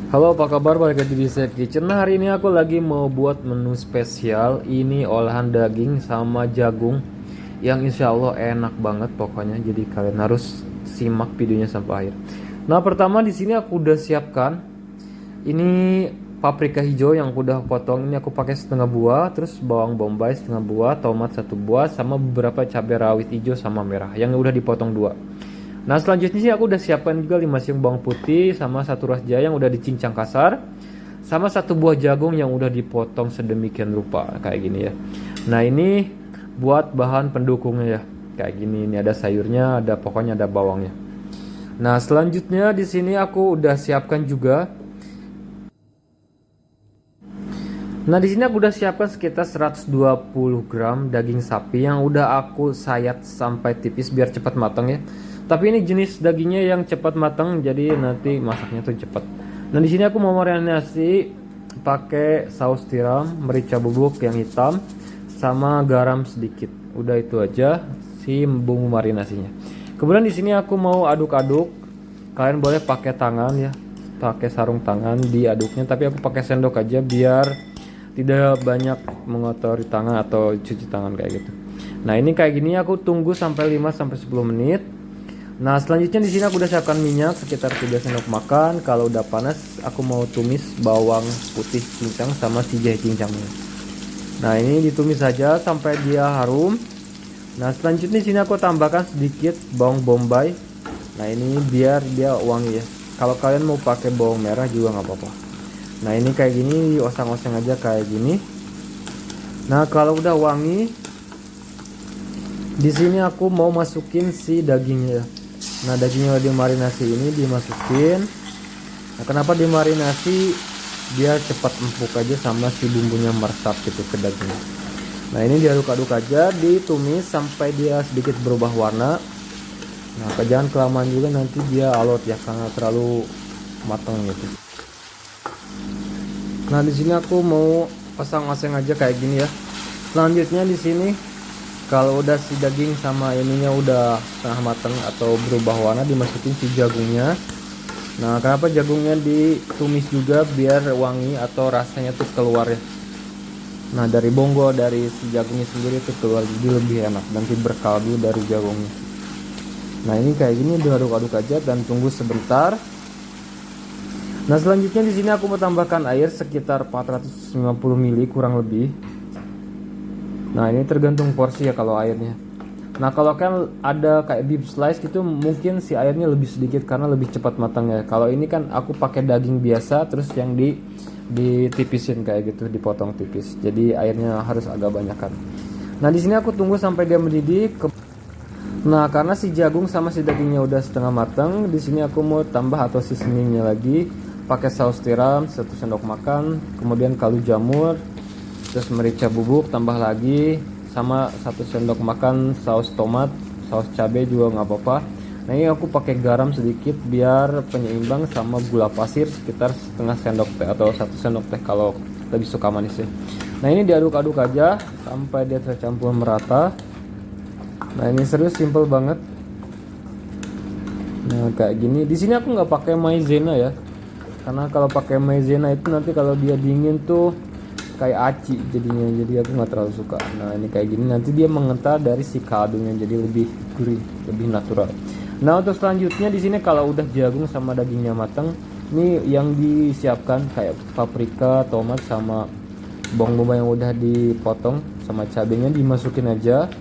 Halo, apa kabar? Balik lagi di Set Kitchen. Nah, hari ini aku lagi mau buat menu spesial. Ini olahan daging sama jagung yang insya Allah enak banget pokoknya. Jadi kalian harus simak videonya sampai akhir. Nah, pertama di sini aku udah siapkan ini paprika hijau yang udah potong. Ini aku pakai setengah buah, terus bawang bombay setengah buah, tomat satu buah, sama beberapa cabai rawit hijau sama merah yang udah dipotong dua. Nah, selanjutnya sih aku udah siapkan juga 5 siung bawang putih sama satu ras jahe yang udah dicincang kasar, sama satu buah jagung yang udah dipotong sedemikian rupa kayak gini ya. Nah, ini buat bahan pendukungnya ya. Kayak gini, ini ada sayurnya, ada pokoknya ada bawangnya. Nah, selanjutnya di sini aku udah siapkan juga. Nah, di sini aku udah siapkan sekitar 120 gram daging sapi yang udah aku sayat sampai tipis biar cepat matang ya. Tapi ini jenis dagingnya yang cepat matang, jadi nanti masaknya tuh cepat. Nah, di sini aku mau marinasi pakai saus tiram, merica bubuk yang hitam, sama garam sedikit. Udah itu aja si bumbu marinasinya. Kemudian di sini aku mau aduk-aduk. Kalian boleh pakai tangan ya, pakai sarung tangan diaduknya, tapi aku pakai sendok aja biar tidak banyak mengotori tangan atau cuci tangan kayak gitu. Nah, ini kayak gini aku tunggu sampai 5 sampai 10 menit. Nah, selanjutnya di sini aku udah siapkan minyak sekitar 3 sendok makan. Kalau udah panas, aku mau tumis bawang putih cincang sama si jahe cincangnya. Nah, ini ditumis saja sampai dia harum. Nah, selanjutnya di sini aku tambahkan sedikit bawang bombay. Nah, ini biar dia wangi ya. Kalau kalian mau pakai bawang merah juga nggak apa-apa. Nah, ini kayak gini oseng-oseng aja kayak gini. Nah, kalau udah wangi, di sini aku mau masukin si dagingnya. Nah, dagingnya udah dimarinasi ini dimasukin. Nah, kenapa dimarinasi? Biar cepat empuk aja sama si bumbunya meresap gitu ke dagingnya. Nah, ini diaduk-aduk aja, ditumis sampai dia sedikit berubah warna. Nah, jangan kelamaan juga nanti dia alot ya karena terlalu matang gitu. Nah, di sini aku mau pasang-pasang aja kayak gini ya. Selanjutnya di sini kalau udah si daging sama ininya udah setengah matang atau berubah warna, dimasukin si jagungnya. Nah, kenapa jagungnya ditumis juga biar wangi atau rasanya tuh keluar ya. Nah, dari bonggol dari si jagungnya sendiri tuh keluar, jadi lebih enak, nanti berkaldu dari jagungnya. Nah, ini kayak gini diaduk-aduk aja dan tunggu sebentar. Nah, selanjutnya di sini aku mau tambahkan air sekitar 450 ml kurang lebih. Nah, ini tergantung porsi ya kalau airnya. Nah, kalau kan ada kayak beef slice gitu mungkin si airnya lebih sedikit karena lebih cepat matangnya. Kalau ini kan aku pakai daging biasa terus yang ditipisin kayak gitu, dipotong tipis. Jadi airnya harus agak banyak kan. Nah, di sini aku tunggu sampai dia mendidih. Nah, karena si jagung sama si dagingnya udah setengah matang, di sini aku mau tambah atau seasoningnya lagi. Pakai saus tiram 1 sendok makan, kemudian kaldu jamur, terus merica bubuk tambah lagi, sama 1 sendok makan saus tomat, saus cabai juga nggak apa-apa. Nah, ini aku pakai garam sedikit biar penyeimbang, sama gula pasir sekitar setengah sendok teh atau 1 sendok teh kalau lebih suka manis ya. Nah, ini diaduk-aduk aja sampai dia tercampur merata. Nah, ini serius simple banget. Nah, kayak gini. Di sini aku nggak pakai maizena ya. Karena kalau pakai maizena itu nanti kalau dia dingin tuh kayak aci jadinya, jadi aku nggak terlalu suka. Nah, ini kayak gini nanti dia mengental dari si kaldunya jadi lebih gurih, lebih natural. Nah, untuk selanjutnya di sini kalau udah jagung sama dagingnya matang, ini yang disiapkan kayak paprika, tomat sama bawang bombay yang udah dipotong sama cabenya dimasukin aja.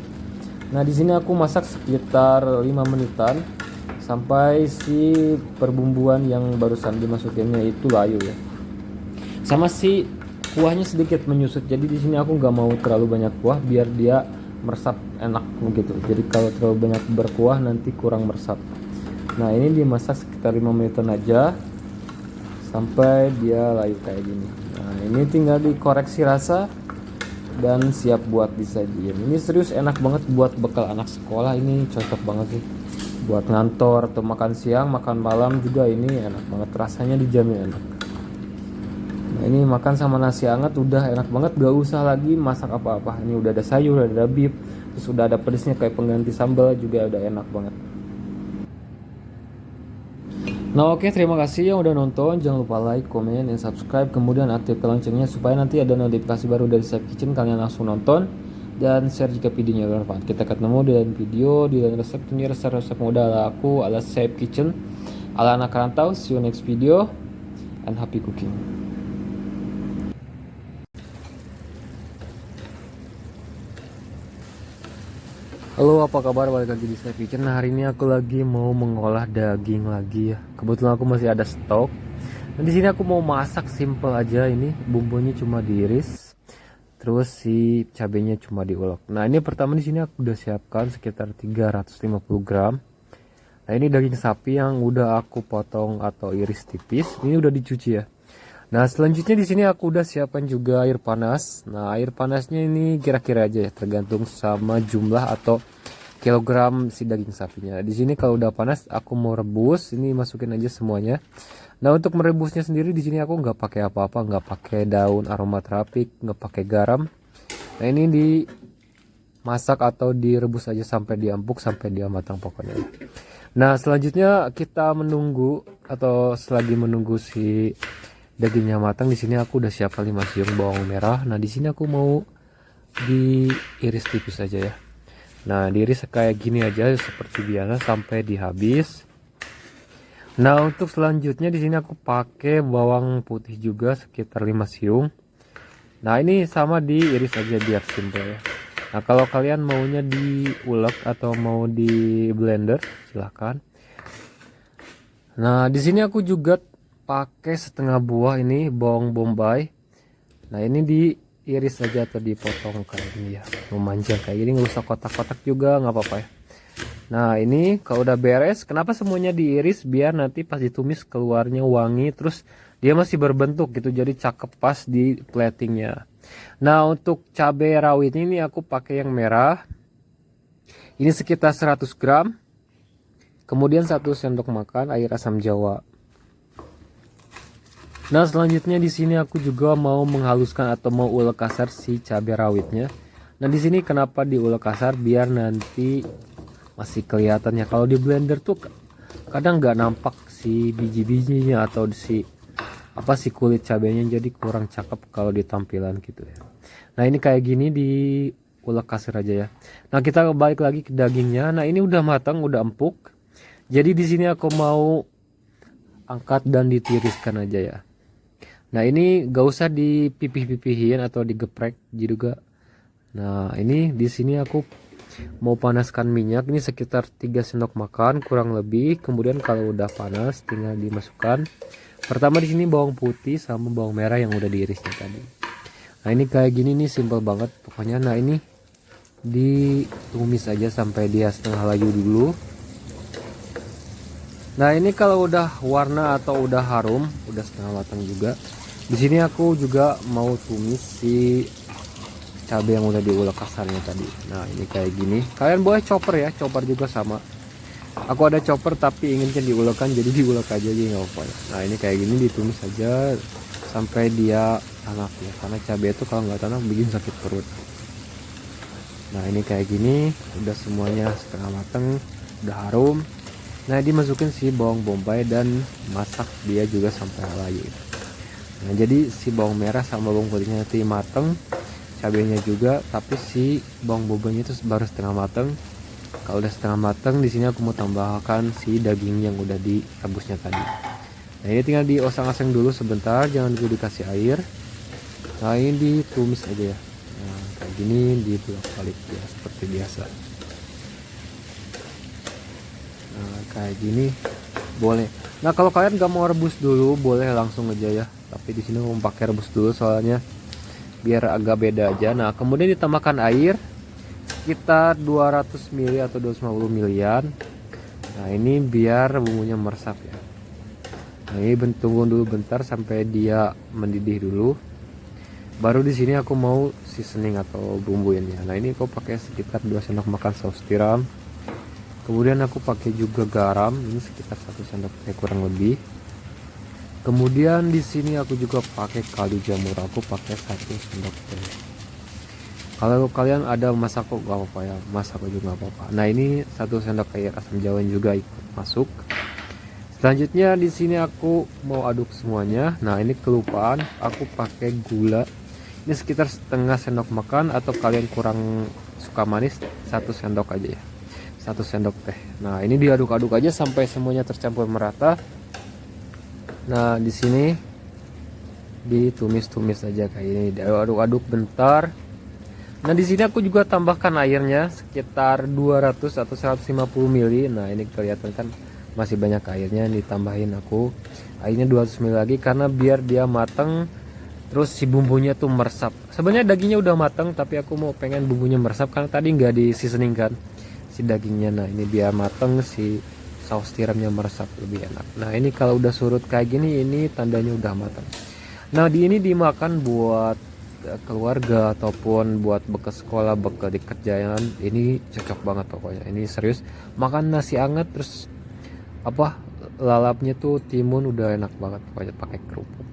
Nah, di sini aku masak sekitar 5 menitan sampai si perbumbuan yang barusan dimasukinnya itu layu ya. Sama si kuahnya sedikit menyusut. Jadi di sini aku nggak mau terlalu banyak kuah biar dia meresap enak begitu. Jadi kalau terlalu banyak berkuah nanti kurang meresap. Nah, ini dimasak sekitar 5 menitan aja sampai dia layu kayak gini. Nah, ini tinggal dikoreksi rasa dan siap buat disajiin. Ini serius enak banget buat bekal anak sekolah, ini cocok banget sih. Buat ngantor atau makan siang, makan malam juga ini enak banget, rasanya dijamin enak. Nah, ini makan sama nasi hangat udah enak banget, gak usah lagi masak apa-apa. Ini udah ada sayur, udah ada beef, terus udah ada pedesnya kayak pengganti sambal juga udah enak banget. Nah oke, terima kasih yang udah nonton. Jangan lupa like, comment, dan subscribe. Kemudian aktifkan loncengnya supaya nanti ada notifikasi baru dari Safe Kitchen. Kalian langsung nonton dan share jika videonya bermanfaat. Kita ketemu di lain video, di lain resep. Ini resep-resep mudah ala aku, ala Safe Kitchen, ala anak rantau. See you next video and happy cooking. Halo, apa kabar? Balik lagi di Safe Kitchen. Nah, hari ini aku lagi mau mengolah daging lagi ya. Kebetulan aku masih ada stok. Dan di sini aku mau masak simple aja ini. Bumbunya cuma diiris. Terus si cabenya cuma diulek. Nah, ini pertama di sini aku udah siapkan sekitar 350 gram. Nah, ini daging sapi yang udah aku potong atau iris tipis. Ini udah dicuci ya. Nah, selanjutnya di sini aku udah siapkan juga air panas. Nah, air panasnya ini kira-kira aja ya, tergantung sama jumlah atau kilogram si daging sapinya. Di sini kalau udah panas, aku mau rebus. Ini masukin aja semuanya. Nah, untuk merebusnya sendiri di sini aku nggak pakai apa-apa, nggak pakai daun aromaterapi, nggak pakai garam. Nah, ini dimasak atau direbus aja sampai dia empuk, sampai dia matang pokoknya. Nah, selanjutnya kita menunggu atau selagi menunggu si dagingnya matang, di sini aku udah siapkan 5 siung bawang merah. Nah, di sini aku mau diiris tipis aja ya. Nah, diiris kayak gini aja seperti biasa sampai dihabis. Nah, untuk selanjutnya di sini aku pakai bawang putih juga sekitar 5 siung. Nah, ini sama diiris aja biar simple ya. Nah, kalau kalian maunya diulek atau mau di blender silahkan. Nah, di sini aku juga pakai setengah buah ini bawang bombay. Nah, ini diiris saja atau dipotong kayak gini ya, memanjang kayak gini, nggak usah kotak-kotak juga nggak apa-apa ya. Nah, ini kalau udah beres, kenapa semuanya diiris? Biar nanti pas ditumis keluarnya wangi, terus dia masih berbentuk gitu, jadi cakep pas di platingnya. Nah, untuk cabai rawit ini aku pakai yang merah, ini sekitar 100 gram. Kemudian 1 sendok makan air asam jawa. Nah, selanjutnya di sini aku juga mau menghaluskan atau mau ulek kasar si cabai rawitnya. Nah, di sini kenapa diulek kasar? Biar nanti masih kelihatannya. Kalau di blender tuh kadang nggak nampak si biji-bijinya atau si kulit cabenya, jadi kurang cakep kalau di tampilan gitu ya. Nah, ini kayak gini diulek kasar aja ya. Nah, kita balik lagi ke dagingnya. Nah, ini udah matang, udah empuk. Jadi di sini aku mau angkat dan ditiriskan aja ya. Nah, ini gak usah dipipih-pipihin atau digeprek juga. Nah, ini di sini aku mau panaskan minyak ini sekitar 3 sendok makan kurang lebih. Kemudian kalau udah panas tinggal dimasukkan. Pertama di sini bawang putih sama bawang merah yang udah diirisnya tadi. Nah, ini kayak gini nih, simple banget pokoknya. Nah, ini ditumis aja sampai dia setengah layu dulu. Nah, ini kalau udah warna atau udah harum, udah setengah matang juga. Di sini aku juga mau tumis si cabai yang udah diulek kasarnya tadi. Nah, ini kayak gini. Kalian boleh chopper ya, chopper juga sama. Aku ada chopper tapi inginnya diulekkan, jadi diulek aja nggak apa-apa ya. Nah, ini kayak gini ditumis aja sampai dia tanak ya. Karena cabai itu kalau nggak tanak bikin sakit perut. Nah, ini kayak gini, udah semuanya setengah mateng, udah harum. Nah, dimasukin si bawang bombay dan masak dia juga sampai layu. Nah, jadi si bawang merah sama bawang putihnya nanti mateng, cabenya juga, tapi si bawang bombaynya itu baru setengah mateng. Kalau udah setengah mateng, di sini aku mau tambahkan si daging yang udah direbusnya tadi. Nah, ini tinggal dioseng-oseng dulu sebentar, jangan dulu dikasih air. Nah, ini ditumis aja ya. Nah, kayak gini dibolak-balik ya seperti biasa. Nah, kayak gini boleh. Nah, kalau kalian gak mau rebus dulu, boleh langsung aja ya. Tapi di sini mau pakai rebus dulu soalnya biar agak beda aja. Nah, kemudian ditambahkan air sekitar 200 ml atau 250 ml. Nah, ini biar bumbunya meresap ya. Nah, ini tunggu dulu bentar sampai dia mendidih dulu. Baru di sini aku mau seasoning atau bumbuinnya. Nah, ini aku pakai sekitar 2 sendok makan saus tiram. Kemudian aku pakai juga garam, ini sekitar 1 sendok teh kurang lebih. Kemudian di sini aku juga pakai kaldu jamur, aku pakai 1 sendok teh. Kalau kalian ada masako gak apa-apa ya, masako juga gak apa-apa. Nah, ini 1 sendok air asam jawa juga ikut masuk. Selanjutnya di sini aku mau aduk semuanya. Nah, ini kelupaan, aku pakai gula. Ini sekitar setengah sendok makan, atau kalian kurang suka manis 1 sendok aja ya. 1 sendok teh. Nah, ini diaduk-aduk aja sampai semuanya tercampur merata. Nah, di sini ditumis-tumis aja kayak ini, diaduk-aduk bentar. Nah, di sini aku juga tambahkan airnya sekitar 200 atau 150 ml. Nah, ini kelihatan kan masih banyak airnya, ditambahin aku airnya 200 ml lagi karena biar dia mateng, terus si bumbunya tuh meresap. Sebenarnya dagingnya udah mateng, tapi aku mau pengen bumbunya meresap karena tadi nggak di seasoning kan si dagingnya. Nah, ini biar mateng, si saus tiramnya meresap lebih enak. Nah, ini kalau udah surut kayak gini, ini tandanya udah matang. Nah, ini dimakan buat keluarga ataupun buat bekal sekolah, bekal di kerjaan, ini cocok banget pokoknya. Ini serius, makan nasi hangat terus apa, lalapnya tuh timun, udah enak banget pokoknya pakai kerupuk.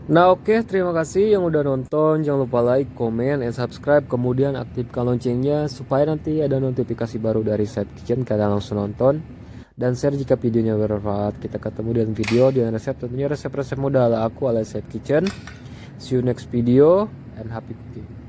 Nah, oke, terima kasih yang udah nonton. Jangan lupa like, comment, and subscribe, kemudian aktifkan loncengnya supaya nanti ada notifikasi baru dari Said Kitchen. Kalian langsung nonton dan share jika videonya bermanfaat. Kita ketemu di video dengan resep, tentunya resep-resep mudah ala aku, ala Said Kitchen. See you next video and happy cooking.